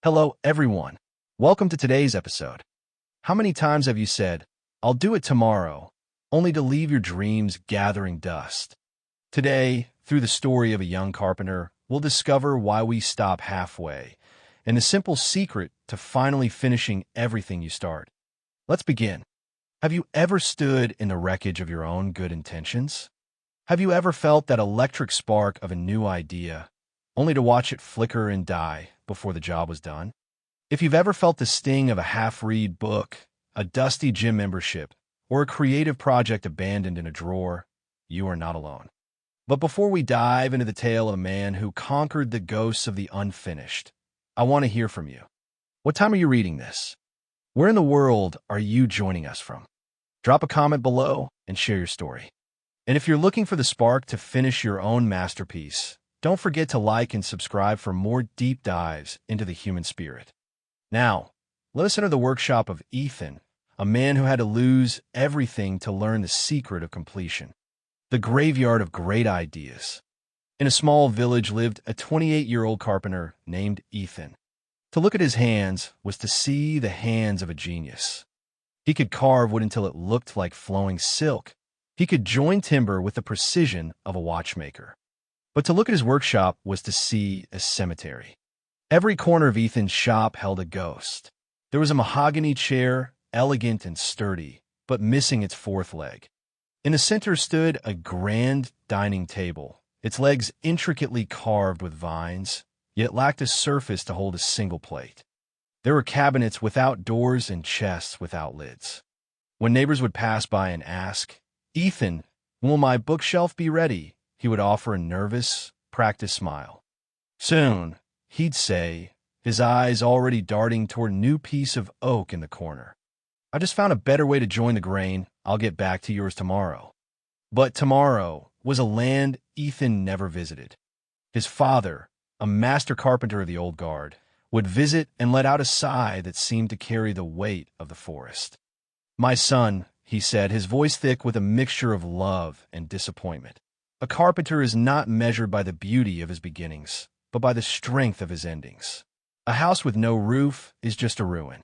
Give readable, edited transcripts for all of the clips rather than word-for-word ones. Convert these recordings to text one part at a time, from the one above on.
Hello, everyone. Welcome to today's episode. How many times have you said, I'll do it tomorrow, only to leave your dreams gathering dust? Today, through the story of a young carpenter, we'll discover why we stop halfway and the simple secret to finally finishing everything you start. Let's begin. Have you ever stood in the wreckage of your own good intentions? Have you ever felt that electric spark of a new idea, only to watch it flicker and die before the job was done? If you've ever felt the sting of a half-read book, a dusty gym membership, or a creative project abandoned in a drawer, you are not alone. But before we dive into the tale of a man who conquered the ghosts of the unfinished, I want to hear from you. What time are you reading this? Where in the world are you joining us from? Drop a comment below and share your story. And if you're looking for the spark to finish your own masterpiece, don't forget to like and subscribe for more deep dives into the human spirit. Now, let us enter the workshop of Ethan, a man who had to lose everything to learn the secret of completion. The graveyard of great ideas. In a small village lived a 28-year-old carpenter named Ethan. To look at his hands was to see the hands of a genius. He could carve wood until it looked like flowing silk. He could join timber with the precision of a watchmaker. But to look at his workshop was to see a cemetery. Every corner of Ethan's shop held a ghost. There was a mahogany chair, elegant and sturdy, but missing its fourth leg. In the center stood a grand dining table, its legs intricately carved with vines, yet lacked a surface to hold a single plate. There were cabinets without doors and chests without lids. When neighbors would pass by and ask, "Ethan, will my bookshelf be ready?" he would offer a nervous, practiced smile. "Soon," he'd say, his eyes already darting toward a new piece of oak in the corner. "I just found a better way to join the grain. I'll get back to yours tomorrow." But tomorrow was a land Ethan never visited. His father, a master carpenter of the old guard, would visit and let out a sigh that seemed to carry the weight of the forest. "My son," he said, his voice thick with a mixture of love and disappointment, "a carpenter is not measured by the beauty of his beginnings, but by the strength of his endings. A house with no roof is just a ruin."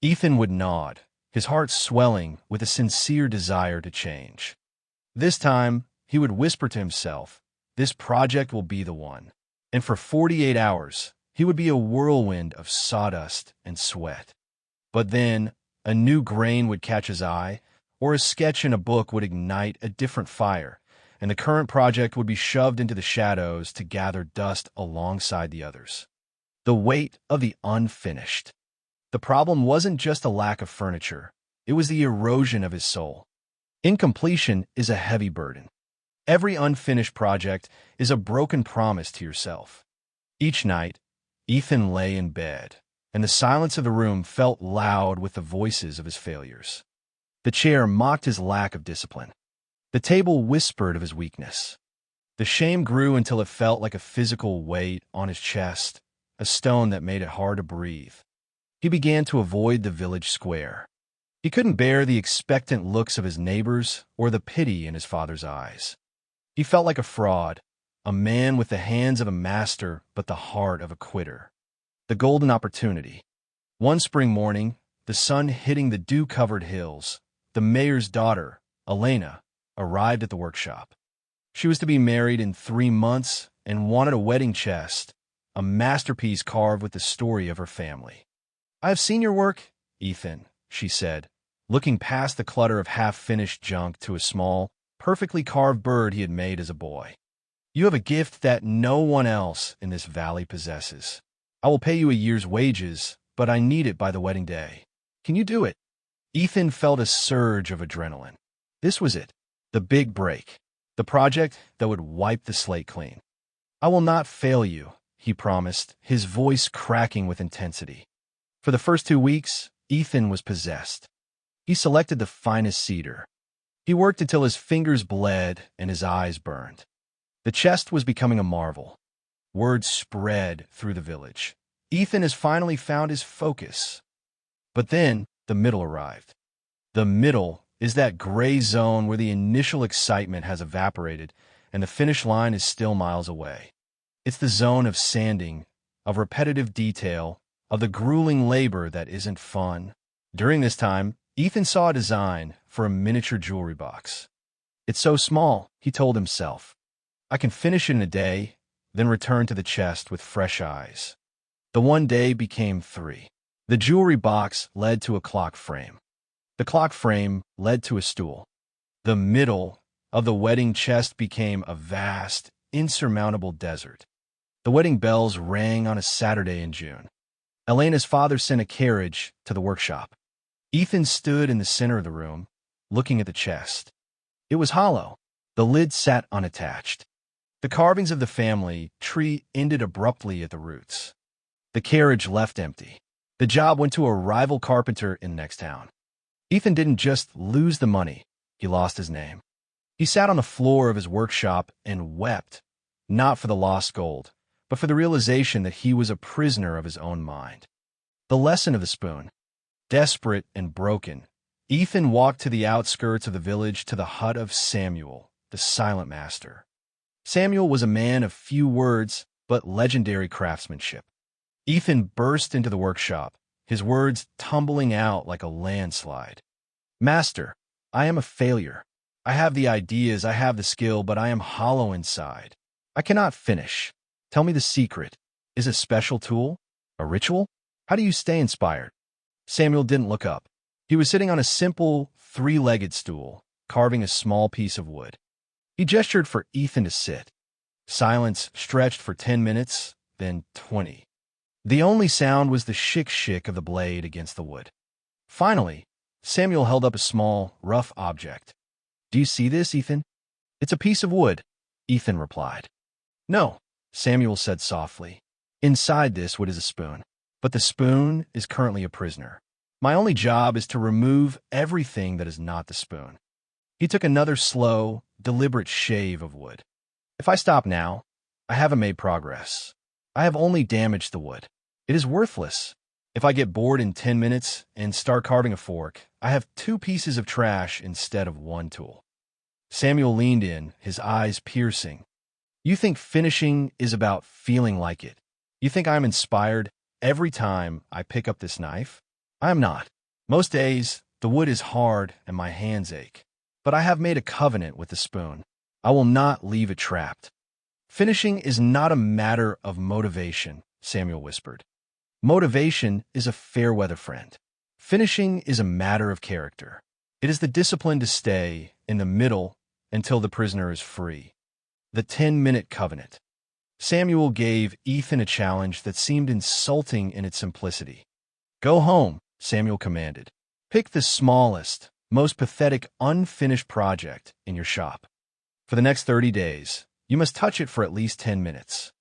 Ethan would nod, his heart swelling with a sincere desire to change. This time, he would whisper to himself, "This project will be the one." And for 48 hours, he would be a whirlwind of sawdust and sweat. But then, a new grain would catch his eye, or a sketch in a book would ignite a different fire, and the current project would be shoved into the shadows to gather dust alongside the others. The weight of the unfinished. The problem wasn't just a lack of furniture, it was the erosion of his soul. Incompletion is a heavy burden. Every unfinished project is a broken promise to yourself. Each night, Ethan lay in bed, and the silence of the room felt loud with the voices of his failures. The chair mocked his lack of discipline. The table whispered of his weakness. The shame grew until it felt like a physical weight on his chest, a stone that made it hard to breathe. He began to avoid the village square. He couldn't bear the expectant looks of his neighbors or the pity in his father's eyes. He felt like a fraud, a man with the hands of a master but the heart of a quitter. The golden opportunity. One spring morning, the sun hitting the dew-covered hills, the mayor's daughter, Elena, arrived at the workshop. She was to be married in 3 months and wanted a wedding chest, a masterpiece carved with the story of her family. "I have seen your work, Ethan," she said, looking past the clutter of half-finished junk to a small, perfectly carved bird he had made as a boy. "You have a gift that no one else in this valley possesses. I will pay you a year's wages, but I need it by the wedding day. Can you do it?" Ethan felt a surge of adrenaline. This was it, the big break, the project that would wipe the slate clean. "I will not fail you," he promised, his voice cracking with intensity. For the first 2 weeks, Ethan was possessed. He selected the finest cedar. He worked until his fingers bled and his eyes burned. The chest was becoming a marvel. Word spread through the village. "Ethan has finally found his focus." But then the middle arrived. The middle is that gray zone where the initial excitement has evaporated and the finish line is still miles away. It's the zone of sanding, of repetitive detail, of the grueling labor that isn't fun. During this time, Ethan saw a design for a miniature jewelry box. It's so small, he told himself. I can finish it in a day, then return to the chest with fresh eyes. The one day became 3. The jewelry box led to a clock frame. The clock frame led to a stool. The middle of the wedding chest became a vast, insurmountable desert. The wedding bells rang on a Saturday in June. Elena's father sent a carriage to the workshop. Ethan stood in the center of the room, looking at the chest. It was hollow. The lid sat unattached. The carvings of the family tree ended abruptly at the roots. The carriage left empty. The job went to a rival carpenter in the next town. Ethan didn't just lose the money, he lost his name. He sat on the floor of his workshop and wept, not for the lost gold, but for the realization that he was a prisoner of his own mind. The lesson of the spoon. Desperate and broken, Ethan walked to the outskirts of the village to the hut of Samuel, the silent master. Samuel was a man of few words, but legendary craftsmanship. Ethan burst into the workshop, his words tumbling out like a landslide. Master, I am a failure. I have the ideas, I have the skill, but I am hollow inside. I cannot finish. Tell me the secret. Is it a special tool? A ritual? How do you stay inspired? Samuel didn't look up. He was sitting on a simple, 3-legged stool, carving a small piece of wood. He gestured for Ethan to sit. Silence stretched for 10 minutes, then 20. The only sound was the shick-shick of the blade against the wood. Finally, Samuel held up a small, rough object. Do you see this, Ethan? It's a piece of wood, Ethan replied. No, Samuel said softly. Inside this wood is a spoon, but the spoon is currently a prisoner. My only job is to remove everything that is not the spoon. He took another slow, deliberate shave of wood. If I stop now, I haven't made progress. I have only damaged the wood. It is worthless. If I get bored in 10 minutes and start carving a fork, I have 2 pieces of trash instead of 1 tool. Samuel leaned in, his eyes piercing. You think finishing is about feeling like it? You think I'm inspired every time I pick up this knife? I am not. Most days, the wood is hard and my hands ache. But I have made a covenant with the spoon. I will not leave it trapped. Finishing is not a matter of motivation, Samuel whispered. Motivation is a fair-weather friend. Finishing is a matter of character. It is the discipline to stay in the middle until the prisoner is free. The 10-minute covenant. Samuel gave Ethan a challenge that seemed insulting in its simplicity. Go home, Samuel commanded. Pick the smallest, most pathetic, unfinished project in your shop. For the next 30 days, you must touch it for at least 10 minutes.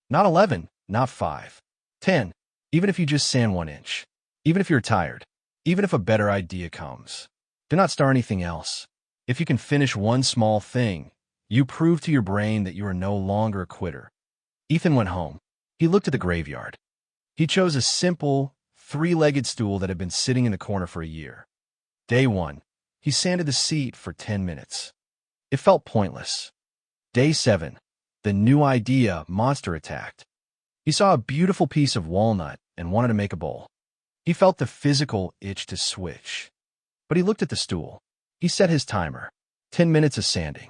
Not 11, not 5. 10. Even if you just sand 1 inch. Even if you're tired. Even if a better idea comes. Do not start anything else. If you can finish one small thing, you prove to your brain that you are no longer a quitter. Ethan went home. He looked at the graveyard. He chose a simple, 3-legged stool that had been sitting in the corner for a year. Day 1, he sanded the seat for 10 minutes. It felt pointless. Day 7, the new idea monster attacked. He saw a beautiful piece of walnut and wanted to make a bowl. He felt the physical itch to switch. But he looked at the stool. He set his timer. 10 minutes of sanding.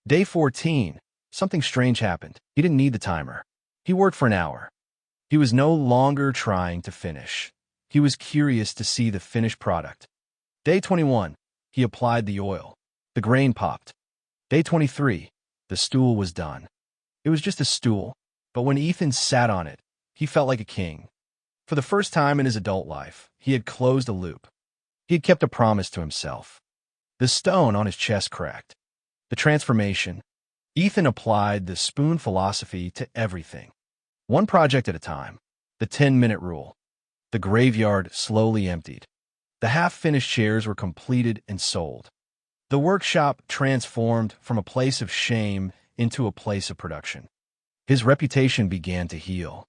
Day 14, something strange happened. He didn't need the timer. He worked for an hour. He was no longer trying to finish. He was curious to see the finished product. Day 21, he applied the oil. The grain popped. Day 23, the stool was done. It was just a stool, but when Ethan sat on it, he felt like a king. For the first time in his adult life, he had closed a loop. He had kept a promise to himself. The stone on his chest cracked. The transformation. Ethan applied the spoon philosophy to everything. One project at a time. The 10-minute rule. The graveyard slowly emptied. The half-finished chairs were completed and sold. The workshop transformed from a place of shame into a place of production. His reputation began to heal.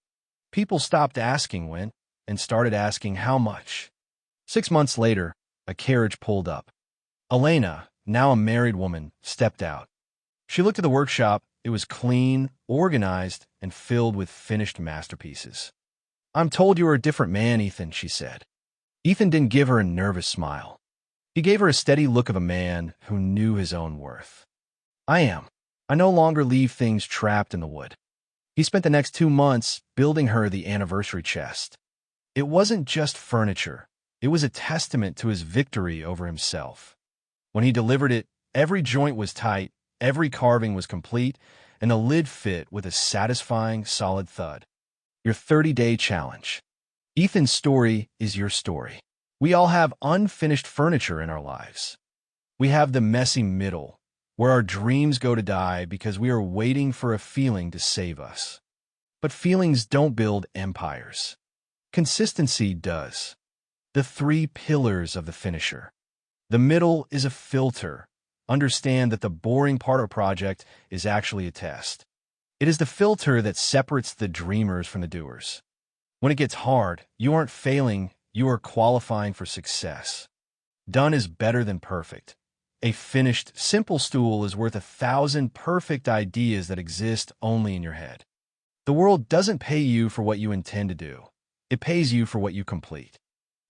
People stopped asking when and started asking how much. 6 months later, a carriage pulled up. Elena, now a married woman, stepped out. She looked at the workshop. It was clean, organized, and filled with finished masterpieces. "I'm told you are a different man, Ethan," she said. Ethan didn't give her a nervous smile. He gave her a steady look of a man who knew his own worth. "I am. I no longer leave things trapped in the wood." He spent the next 2 months building her the anniversary chest. It wasn't just furniture. It was a testament to his victory over himself. When he delivered it, every joint was tight, every carving was complete, and the lid fit with a satisfying, solid thud. Your 30-day challenge. Ethan's story is your story. We all have unfinished furniture in our lives. We have the messy middle, where our dreams go to die because we are waiting for a feeling to save us. But feelings don't build empires. Consistency does. The 3 pillars of the finisher. The middle is a filter. Understand that the boring part of a project is actually a test. It is the filter that separates the dreamers from the doers. When it gets hard, you aren't failing, you are qualifying for success. Done is better than perfect. A finished, simple stool is worth 1,000 perfect ideas that exist only in your head. The world doesn't pay you for what you intend to do. It pays you for what you complete.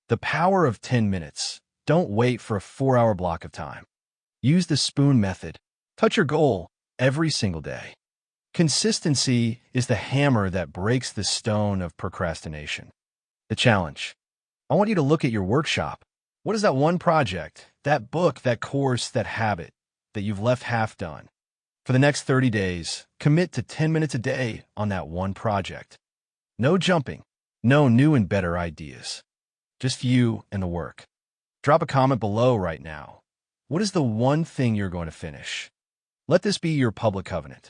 The power of 10 minutes. Don't wait for a 4-hour block of time. Use the spoon method. Touch your goal every single day. Consistency is the hammer that breaks the stone of procrastination. The challenge. I want you to look at your workshop. What is that one project, that book, that course, that habit that you've left half done? For the next 30 days, commit to 10 minutes a day on that one project. No jumping, no new and better ideas. Just you and the work. Drop a comment below right now. What is the one thing you're going to finish? Let this be your public covenant.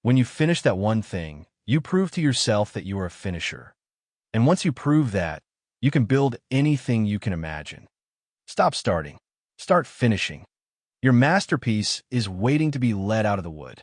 When you finish that one thing, you prove to yourself that you are a finisher. And once you prove that, you can build anything you can imagine. Stop starting. Start finishing. Your masterpiece is waiting to be let out of the wood.